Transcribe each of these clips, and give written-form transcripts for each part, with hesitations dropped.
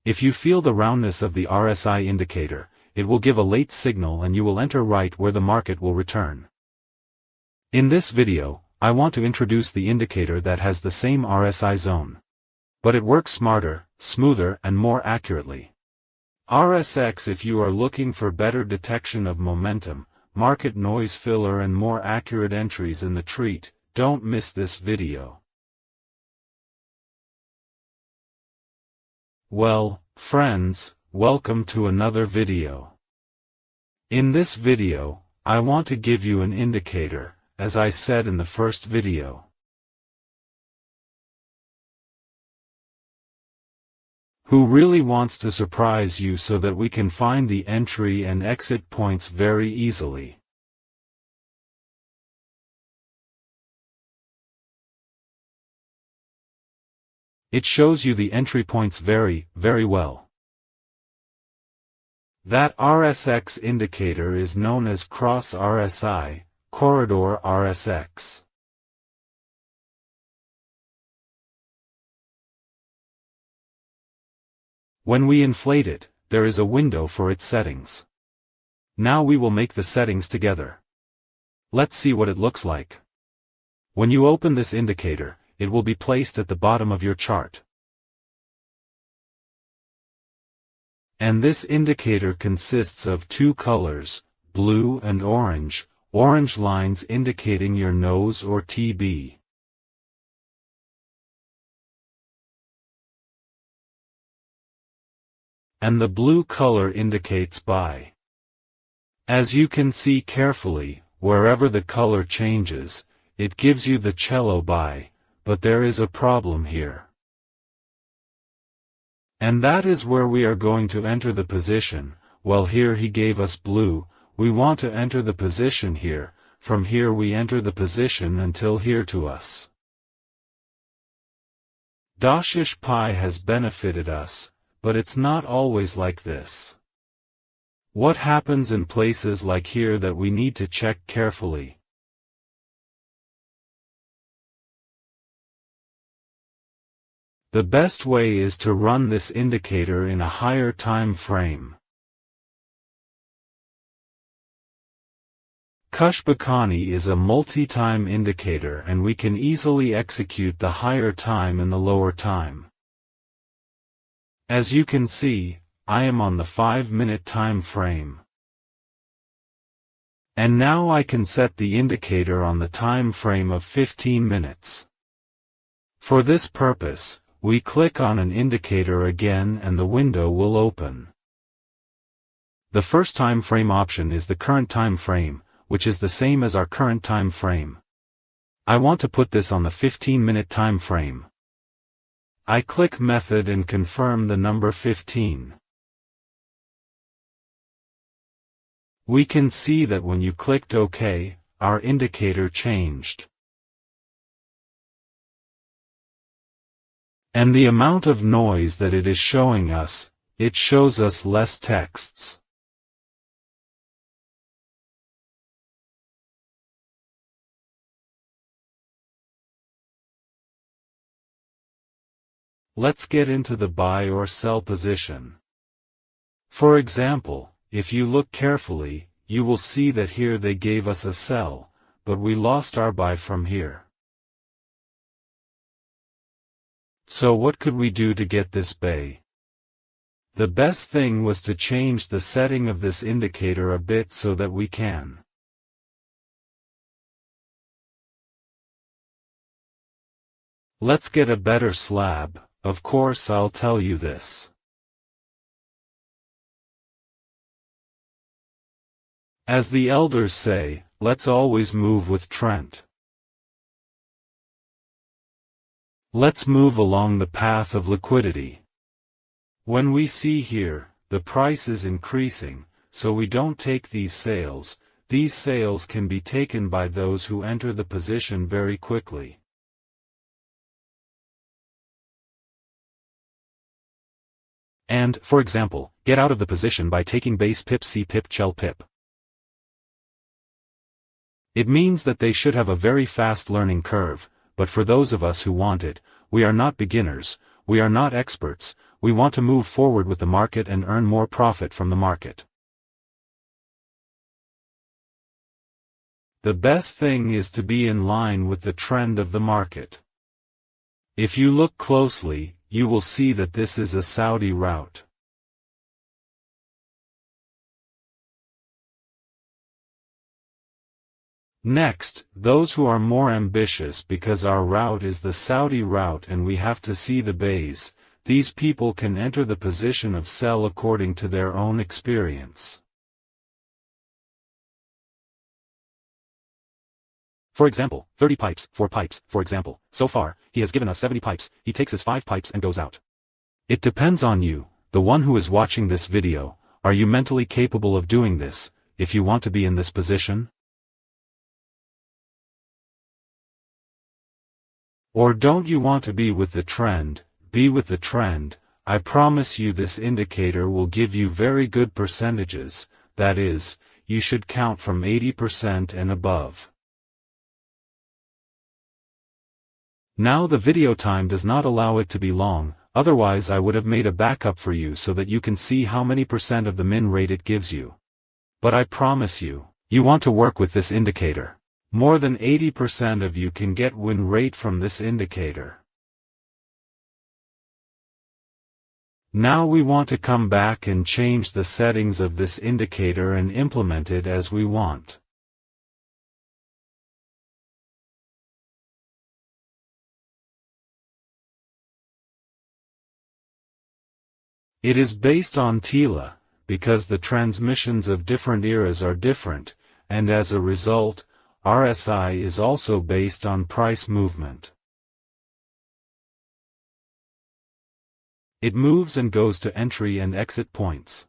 If you feel the roundness of the RSI indicator, it will give a late signal and you will enter right where the market will return. In this video, I want to introduce the indicator that has the same RSI zone. But it works smarter, smoother and more accurately. RSX. If you are looking for better detection of momentum, market noise filler and more accurate entries in the treat, don't miss this video. Well, friends, welcome to another video. In this video, I want to give you an indicator, as I said in the first video. Who really wants to surprise you so that we can find the entry and exit points very easily. It shows you the entry points very well. That RSX indicator is known as cross RSI, corridor RSX. When we inflate it, there is a window for its settings. Now we will make the settings together. Let's see what it looks like. When you open this indicator, it will be placed at the bottom of your chart. And this indicator consists of two colors, blue and orange lines indicating your nose or TB. And the blue color indicates buy. As you can see carefully, wherever the color changes, it gives you the cello buy, but there is a problem here. And that is where we are going to enter the position. Well, here he gave us blue, we want to enter the position here, from here we enter the position until here to us. Dashish Pi has benefited us, but it's not always like this. What happens in places like here that we need to check carefully? The best way is to run this indicator in a higher time frame. Kushbakani is a multi-time indicator and we can easily execute the higher time in the lower time. As you can see, I am on the 5-minute time frame. And now I can set the indicator on the time frame of 15 minutes. For this purpose, we click on an indicator again and the window will open. The first time frame option is the current time frame, which is the same as our current time frame. I want to put this on the 15-minute time frame. I click Method and confirm the number 15. We can see that when you clicked OK, our indicator changed. And the amount of noise that it is showing us, it shows us less texts. Let's get into the buy or sell position. For example, if you look carefully, you will see that here they gave us a sell, but we lost our buy from here. So what could we do to get this buy? The best thing was to change the setting of this indicator a bit so that we can. Let's get a better slab. Of course I'll tell you this. As the elders say, let's always move with Trent. Let's move along the path of liquidity. When we see here, the price is increasing, so we don't take these sales. These sales can be taken by those who enter the position very quickly. And, for example, get out of the position by taking base pip C pip chel pip. It means that they should have a very fast learning curve, but for those of us who want it, we are not beginners, we are not experts, we want to move forward with the market and earn more profit from the market. The best thing is to be in line with the trend of the market. If you look closely, you will see that this is a Saudi route. Next, those who are more ambitious because our route is the Saudi route and we have to see the bays, these people can enter the position of sell according to their own experience. For example, 30 pipes, 4 pipes, for example. So far, he has given us 70 pipes, he takes his 5 pipes and goes out. It depends on you, the one who is watching this video. Are you mentally capable of doing this, if you want to be in this position? Or don't you want to be with the trend? Be with the trend. I promise you this indicator will give you very good percentages, that is, you should count from 80% and above. Now the video time does not allow it to be long, otherwise I would have made a backup for you so that you can see how many percent of the min rate it gives you. But I promise you, you want to work with this indicator. More than 80% of you can get win rate from this indicator. Now we want to come back and change the settings of this indicator and implement it as we want. It is based on TILA, because the transmissions of different eras are different, and as a result, RSI is also based on price movement. It moves and goes to entry and exit points.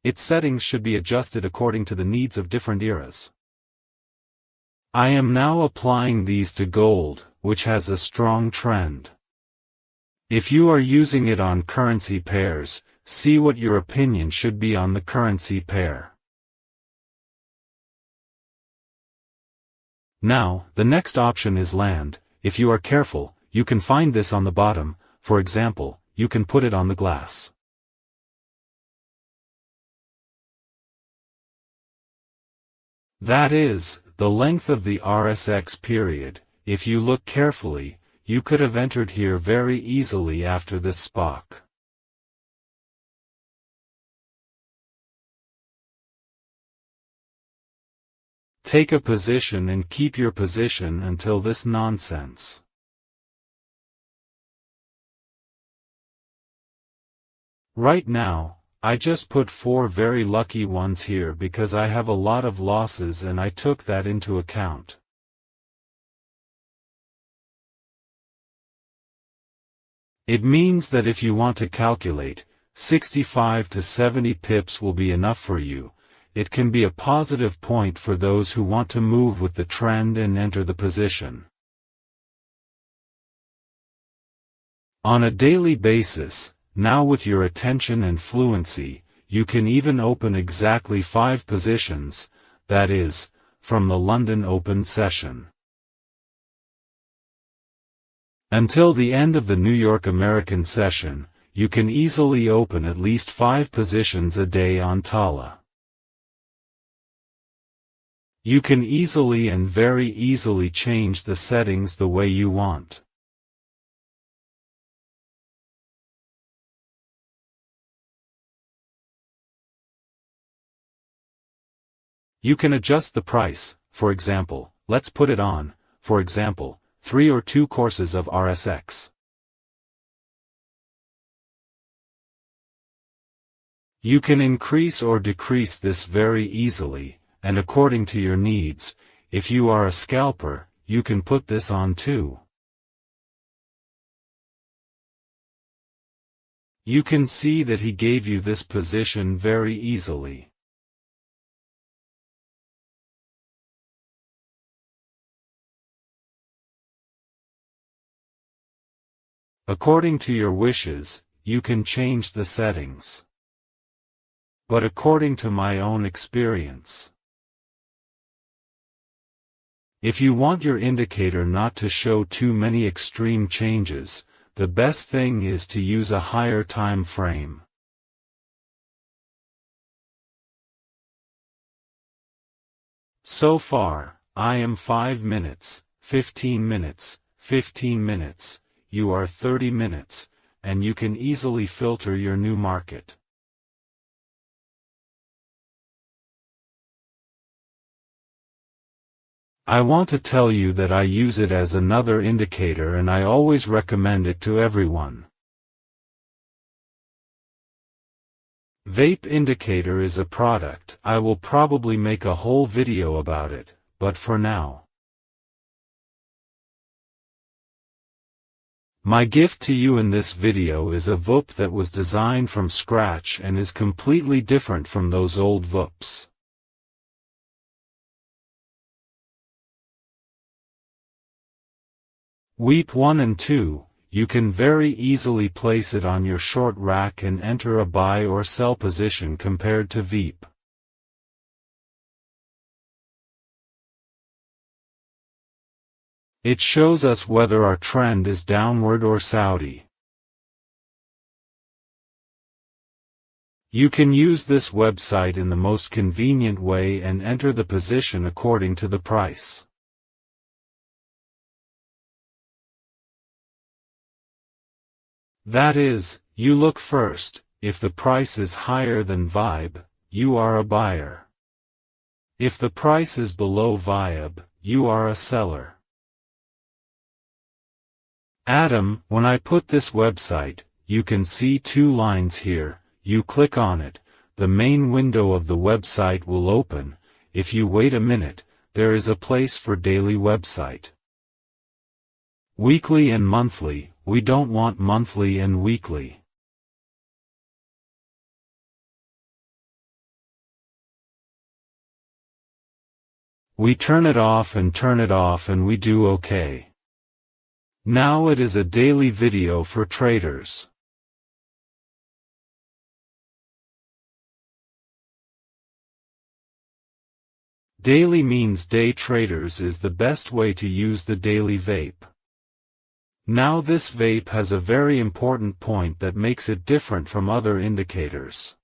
Its settings should be adjusted according to the needs of different eras. I am now applying these to gold, which has a strong trend. If you are using it on currency pairs, see what your opinion should be on the currency pair. Now, the next option is land. If you are careful, you can find this on the bottom. For example, you can put it on the glass. That is, the length of the RSX period. If you look carefully, you could have entered here very easily after this SPOC. Take a position and keep your position until this nonsense. Right now, I just put 4 very lucky ones here because I have a lot of losses and I took that into account. It means that if you want to calculate, 65 to 70 pips will be enough for you. It can be a positive point for those who want to move with the trend and enter the position. On a daily basis, now with your attention and fluency, you can even open exactly 5 positions, that is, from the London Open session until the end of the New York American session. You can easily open at least 5 positions a day on TALA. You can easily and very easily change the settings the way you want. You can adjust the price. For example, let's put it on, for example, 3 or 2 courses of RSX. You can increase or decrease this very easily, and according to your needs. If you are a scalper, you can put this on too. You can see that he gave you this position very easily. According to your wishes, you can change the settings. But according to my own experience, if you want your indicator not to show too many extreme changes, the best thing is to use a higher time frame. So far, I am 5 minutes, 15 minutes, 15 minutes, you are 30 minutes, and you can easily filter your new market. I want to tell you that I use it as another indicator and I always recommend it to everyone. Vape indicator is a product. I will probably make a whole video about it, but for now. My gift to you in this video is a VOOP that was designed from scratch and is completely different from those old VOOPs. Weep 1 and 2, you can very easily place it on your short rack and enter a buy or sell position compared to Veep. It shows us whether our trend is downward or Saudi. You can use this website in the most convenient way and enter the position according to the price. That is, you look first, if the price is higher than VIB, you are a buyer. If the price is below VIB, you are a seller. Adam, when I put this website, you can see two lines here, you click on it, the main window of the website will open. If you wait a minute, there is a place for daily website. Weekly and monthly, we don't want monthly and weekly. We turn it off and we do OK. Now it is a daily video for traders. Daily means day traders is the best way to use the daily vape. Now this vape has a very important point that makes it different from other indicators.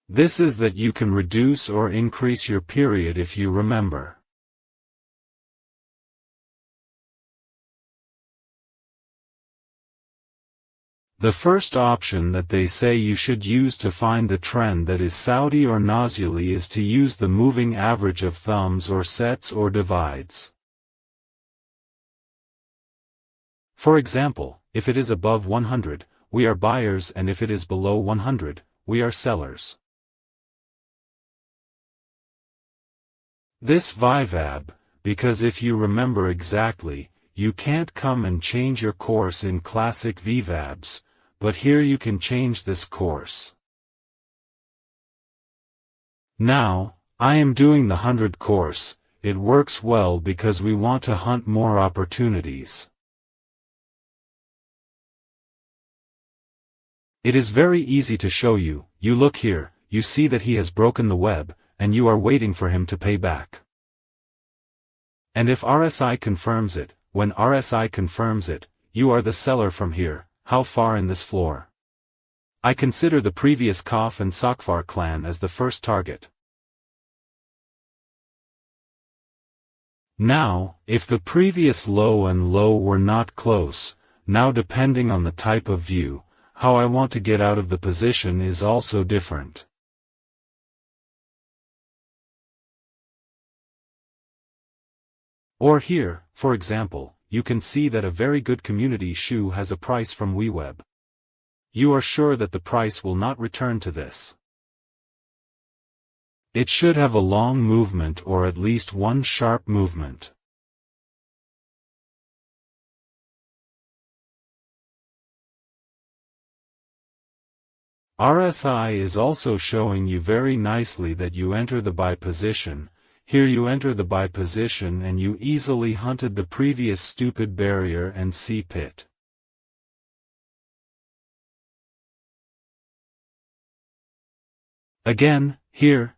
This is that you can reduce or increase your period if you remember. The first option that they say you should use to find the trend that is Saudi or Nazuli is to use the moving average of thumbs or sets or divides. For example, if it is above 100, we are buyers, and if it is below 100, we are sellers. This VIVAB, because if you remember exactly, you can't come and change your course in classic VVABs, but here you can change this course. Now, I am doing the 100 course. It works well because we want to hunt more opportunities. It is very easy to show you. You look here, you see that he has broken the web, and you are waiting for him to pay back. And if RSI confirms it, when RSI confirms it, you are the seller from here. How far in this floor? I consider the previous Kaf and Sakvar clan as the first target. Now, if the previous low and low were not close, now depending on the type of view, how I want to get out of the position is also different. Or here, for example, you can see that a very good community shoe has a price from WeWeb. You are sure that the price will not return to this. It should have a long movement or at least one sharp movement. RSI is also showing you very nicely that you enter the buy position. Here you enter the buy position and you easily hunted the previous stupid barrier and see pit. Again, here,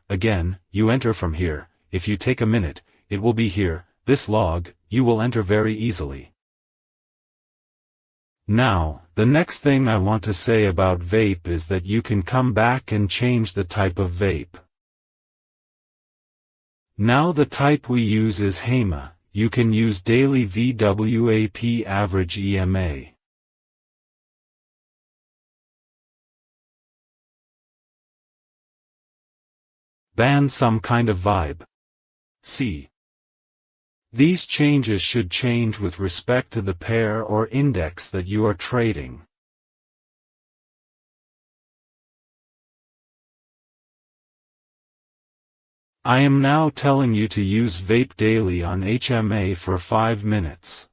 again, you enter from here. If you take a minute, it will be here. This log, you will enter very easily. Now, the next thing I want to say about vape is that you can come back and change the type of vape. Now the type we use is HEMA. You can use daily VWAP average EMA. Ban some kind of vibe. C. These changes should change with respect to the pair or index that you are trading. I am now telling you to use vape daily on HMA for 5 minutes.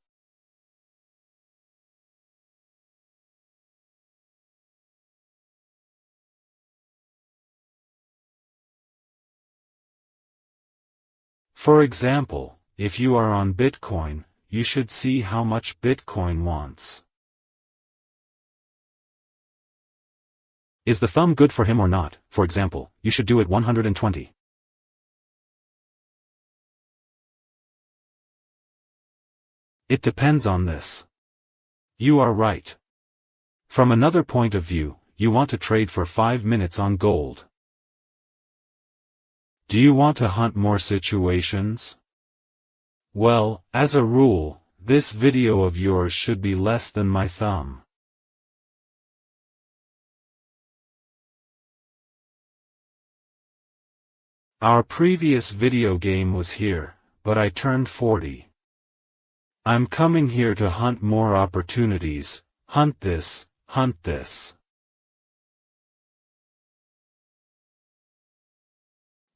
For example, if you are on Bitcoin, you should see how much Bitcoin wants. Is the thumb good for him or not? For example, you should do it 120. It depends on this. You are right. From another point of view, you want to trade for 5 minutes on gold. Do you want to hunt more situations? Well, as a rule, this video of yours should be less than my thumb. Our previous video game was here, but I turned 40. I'm coming here to hunt more opportunities, hunt this, hunt this.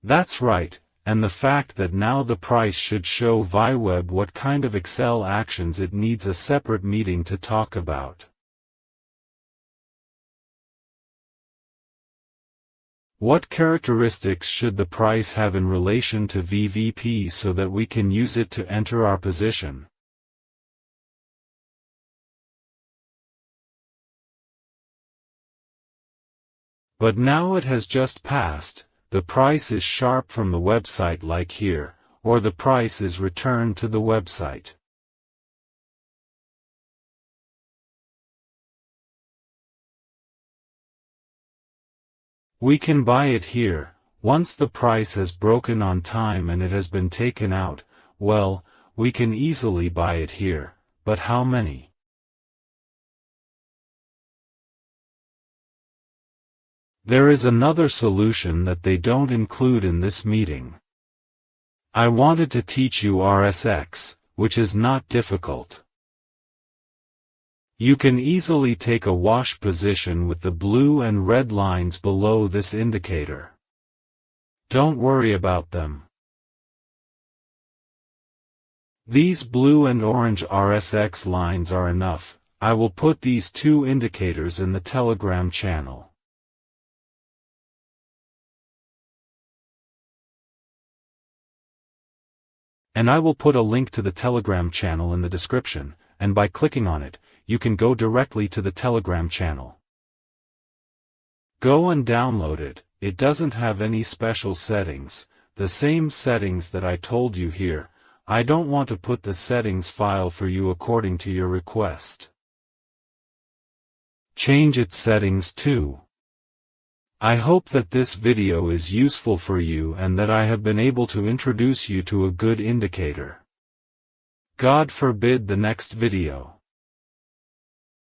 That's right, and the fact that now the price should show VWAP what kind of Excel actions it needs a separate meeting to talk about. What characteristics should the price have in relation to VVP so that we can use it to enter our position? But now it has just passed, the price is sharp from the website like here, or the price is returned to the website. We can buy it here. Once the price has broken on time and it has been taken out, well, we can easily buy it here, but how many? There is another solution that they don't include in this meeting. I wanted to teach you RSX, which is not difficult. You can easily take a wash position with the blue and red lines below this indicator. Don't worry about them. These blue and orange RSX lines are enough. I will put these two indicators in the Telegram channel. And I will put a link to the Telegram channel in the description, and by clicking on it, you can go directly to the Telegram channel. Go and download it. It doesn't have any special settings, the same settings that I told you here. I don't want to put the settings file for you according to your request. Change its settings too. I hope that this video is useful for you and that I have been able to introduce you to a good indicator. God forbid the next video.